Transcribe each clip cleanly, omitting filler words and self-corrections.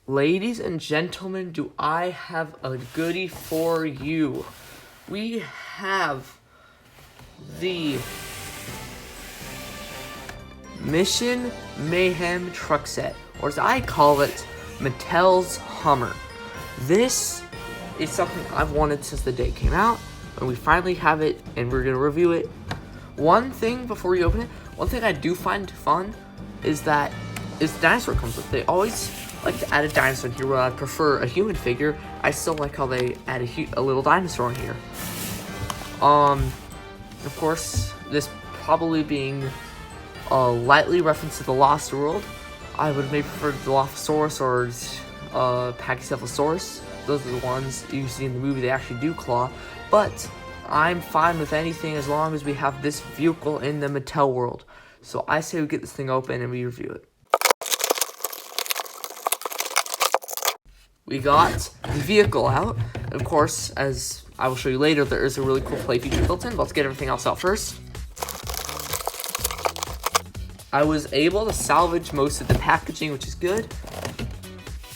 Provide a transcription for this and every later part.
Ladies and gentlemen, do I have a goodie for you? We have the Mission Mayhem truck set, or as I call it, Mattel's Hummer. This is something I've wanted since the day it came out, and we finally have it, and we're gonna review it. One thing before we open it, one thing I do find fun is that the dinosaur comes with it. They always like to add a dinosaur in here, where I prefer a human figure. I still like how they add a little dinosaur in here. Of course, this probably being a lightly reference to the Lost World, I would maybe prefer the Dilophosaurus or Pachycephalosaurus. Those are the ones you see in the movie. They actually do claw, but I'm fine with anything as long as we have this vehicle in the Mattel world. So I say we get this thing open and we review it. We got the vehicle out. Of course, as I will show you later, there is a really cool play feature built in. But let's get everything else out first. I was able to salvage most of the packaging, which is good.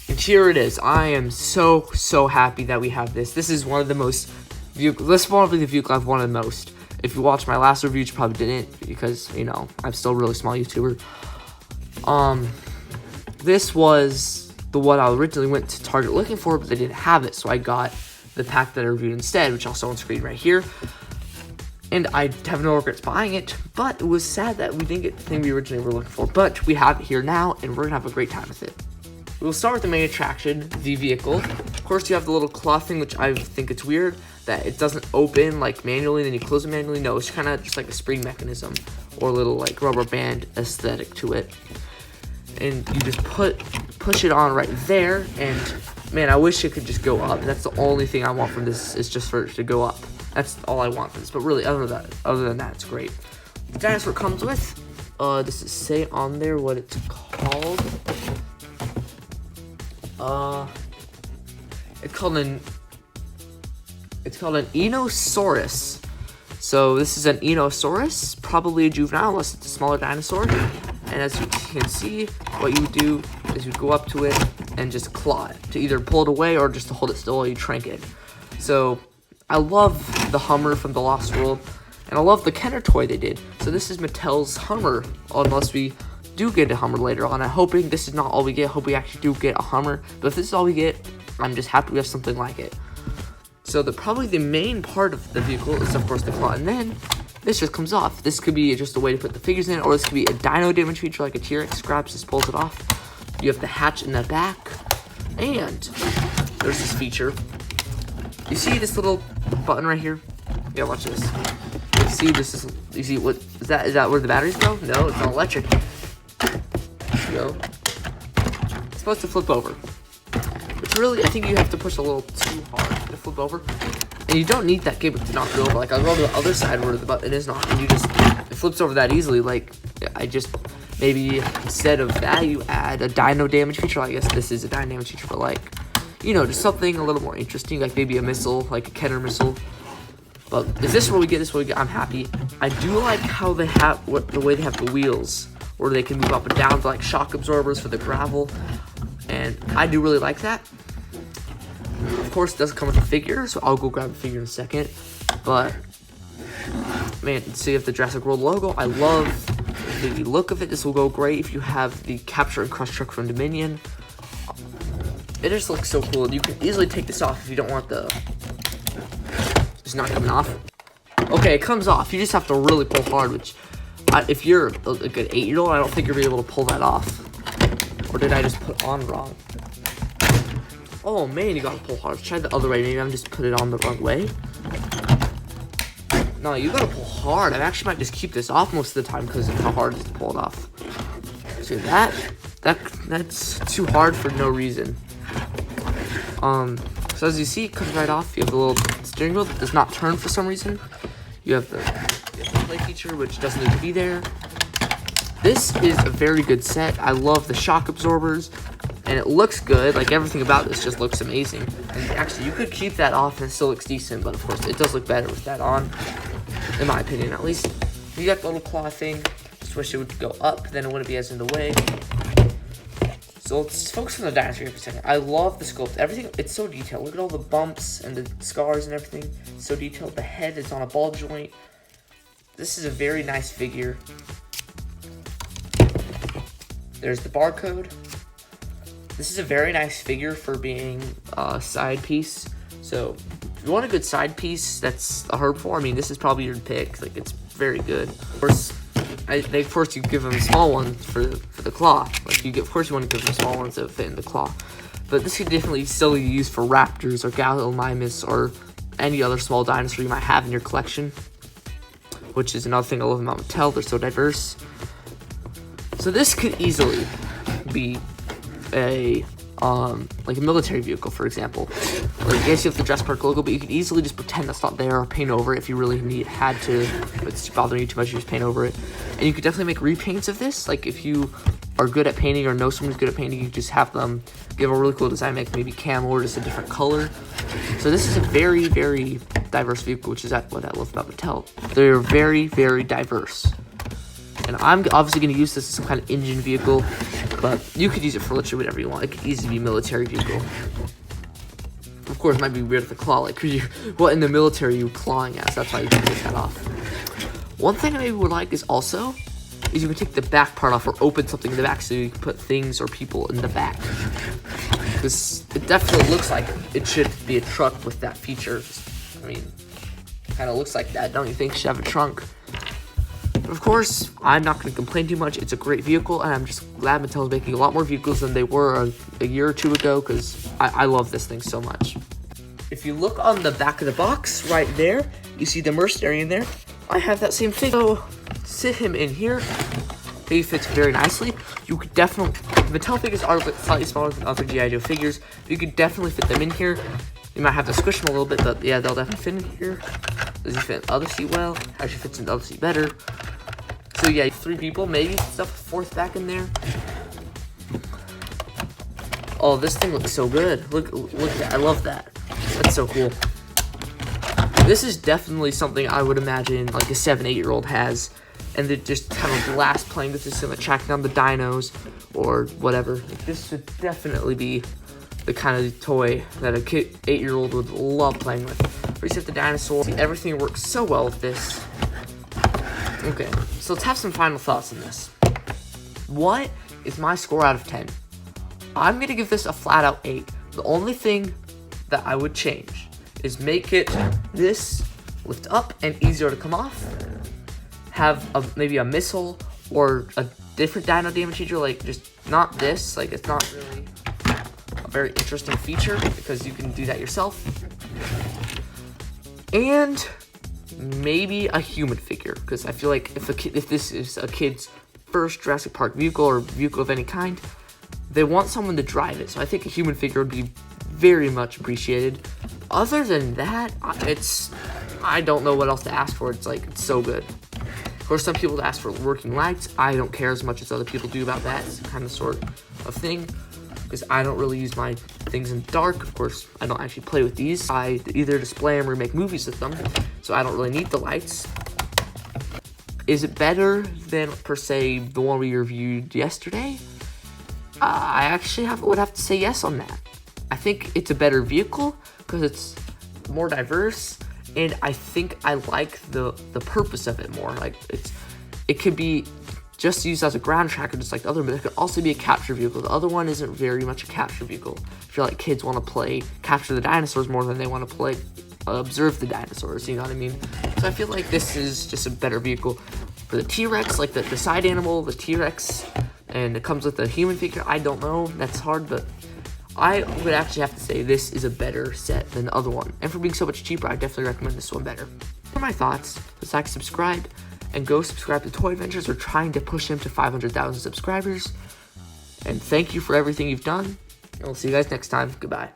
And here it is. I am so happy that we have this. This is one of the most vehicles. This is probably the vehicle I've wanted most. If you watched my last review, you probably didn't, because, you know, I'm still a really small YouTuber. This was the one I originally went to Target looking for, but they didn't have it, so I got the pack that I reviewed instead, which I'll show on screen right here. And I have no regrets buying it, but it was sad that we didn't get the thing we originally were looking for. But we have it here now, and we're gonna have a great time with it. We'll start with the main attraction, the vehicle. Of course, you have the little claw thing, which I think it's weird that it doesn't open like manually, then you close it manually. No, it's kind of just like a spring mechanism or a little like rubber band aesthetic to it. And you just push it on right there, and man, I wish it could just go up. That's the only thing I want from this, is just for it to go up. That's all I want from this. But really, other than that, it's great. The dinosaur comes with, does it say on there what it's called? It's called an Enosaurus. So this is an Enosaurus, probably a juvenile, unless it's a smaller dinosaur. And as you can see, what you would do is you go up to it and just claw it, to either pull it away or just to hold it still while you trank it. So I love the Hummer from the Lost World, and I love the Kenner toy they did. So this is Mattel's Hummer, unless we do get a Hummer later on. I'm hoping this is not all we get. I hope we actually do get a Hummer, but if this is all we get, I'm just happy we have something like it. So probably the main part of the vehicle is, of course, the claw, and then this just comes off. This could be just a way to put the figures in, or this could be a dino damage feature like a T-Rex grabs, just pulls it off. You have the hatch in the back, and there's this feature. You see this little button right here? Yeah, watch this. You see what is that? Is that where the batteries go? No, it's not electric. Go. It's supposed to flip over. Which really, I think you have to push a little too hard to flip over. And you don't need that gimmick to knock it over. Like, I'll go to the other side where the button is not, and it flips over that easily. Like, I just, maybe instead of that, you add a dino damage feature. I guess this is a dino damage feature, but like, you know, just something a little more interesting, like maybe a missile, like a Kenner missile. But if this is what we get, I'm happy. I do like how they have, the way they have the wheels, where they can move up and down, like shock absorbers for the gravel. And I do really like that. Of course, it doesn't come with a figure, so I'll go grab a figure in a second. But, man, see if the Jurassic World logo, I love the look of it. This will go great if you have the Capture and Crush truck from Dominion. It just looks so cool. You can easily take this off if you don't want it's not coming off. Okay, it comes off. You just have to really pull hard, which, if you're a good 8-year-old, I don't think you'll be able to pull that off. Or did I just put on wrong? Oh man, you gotta pull hard. Let's try the other way. Maybe I'm just put it on the wrong way. No, you gotta pull hard. I actually might just keep this off most of the time because of how hard it is to pull it off. See that's too hard for no reason. So as you see, it comes right off. You have the little steering wheel that does not turn for some reason. You have the play feature, which doesn't need to be there. This is a very good set. I love the shock absorbers, and it looks good. Like, everything about this just looks amazing. And actually, you could keep that off and it still looks decent, but of course, it does look better with that on, in my opinion, at least. You got the little claw thing. Just wish it would go up, then it wouldn't be as in the way. So let's focus on the dinosaur here for a second. I love the sculpt. Everything, it's so detailed. Look at all the bumps and the scars and everything. It's so detailed. The head is on a ball joint. This is a very nice figure. There's the barcode. This is a very nice figure for being a side piece. So if you want a good side piece that's a herbivore, I mean, this is probably your pick. Like, it's very good. Of course, they force you to give them a small one for the claw. Like, of course you want to give them small ones that fit in the claw. But this could definitely still be used for raptors or gallimimus or any other small dinosaur you might have in your collection. Which is another thing I love about Mattel. They're so diverse. So this could easily be a like a military vehicle, for example. Like, I guess you have the Jurassic Park logo, but you could easily just pretend that's not there or paint over it if you really had to. If it's bothering you too much, you just paint over it. And you could definitely make repaints of this. Like, if you are good at painting or know someone's good at painting, you could just have them give a really cool design, make maybe camel or just a different color. So this is a very, very diverse vehicle, which is what I love about Mattel. They're very, very diverse. And I'm obviously going to use this as some kind of engine vehicle, but you could use it for literally whatever you want. It could easily be a military vehicle. Of course, it might be weird with the claw, like, what in the military are you clawing at? So that's why you can take that off. One thing I maybe would like is you can take the back part off or open something in the back so you can put things or people in the back. Because it definitely looks like it should be a truck with that feature. I mean, kind of looks like that, don't you think? It should have a trunk. But of course, I'm not going to complain too much. It's a great vehicle, and I'm just glad Mattel is making a lot more vehicles than they were a year or two ago, because I love this thing so much. If you look on the back of the box right there, you see the mercenary in there. I have that same thing. So sit him in here. He fits very nicely. You could definitely, Mattel figures are slightly smaller than other G.I. Joe figures. You could definitely fit them in here. You might have to squish them a little bit, but yeah, they'll definitely fit in here. Does he fit in the other seat well? Actually fits in the other seat better. So yeah, 3 people, maybe stuff a 4th back in there. Oh, this thing looks so good. Look at that. I love that. That's so cool. This is definitely something I would imagine like a 7-8-year-old has, and they just kind of blast playing with this and like tracking down the dinos or whatever. Like, this would definitely be the kind of toy that a 8-year-old would love playing with. Reset the dinosaur. See, everything works so well with this. Okay, so let's have some final thoughts on this. What is my score out of 10? I'm going to give this a flat out 8. The only thing that I would change is make it this lift up and easier to come off. Have maybe a missile or a different dino damage feature, like just not this. Like, it's not really a very interesting feature because you can do that yourself. And maybe a human figure, because I feel like if this is a kid's first Jurassic Park vehicle or vehicle of any kind, they want someone to drive it. So I think a human figure would be very much appreciated. Other than that, I don't know what else to ask for. It's so good. Of course, some people ask for working lights. I don't care as much as other people do about that. It's kind of sort of thing, because I don't really use my things in the dark. Of course, I don't actually play with these. I either display them or make movies with them, so I don't really need the lights. Is it better than, per se, the one we reviewed yesterday? I actually would have to say yes on that. I think it's a better vehicle because it's more diverse, and I think I like the purpose of it more. Like, it could be just used as a ground tracker, just like the other, but it could also be a capture vehicle. The other one isn't very much a capture vehicle. I feel like kids want to play capture the dinosaurs more than they want to play observe the dinosaurs, you know what I mean? So I feel like this is just a better vehicle for the T-Rex, like the side animal, the T-Rex, and it comes with a human figure. I don't know, that's hard, but I would actually have to say this is a better set than the other one. And for being so much cheaper, I definitely recommend this one better. For my thoughts, just like, subscribe, and go subscribe to Toy Adventures. We're trying to push him to 500,000 subscribers. And thank you for everything you've done. And we'll see you guys next time. Goodbye.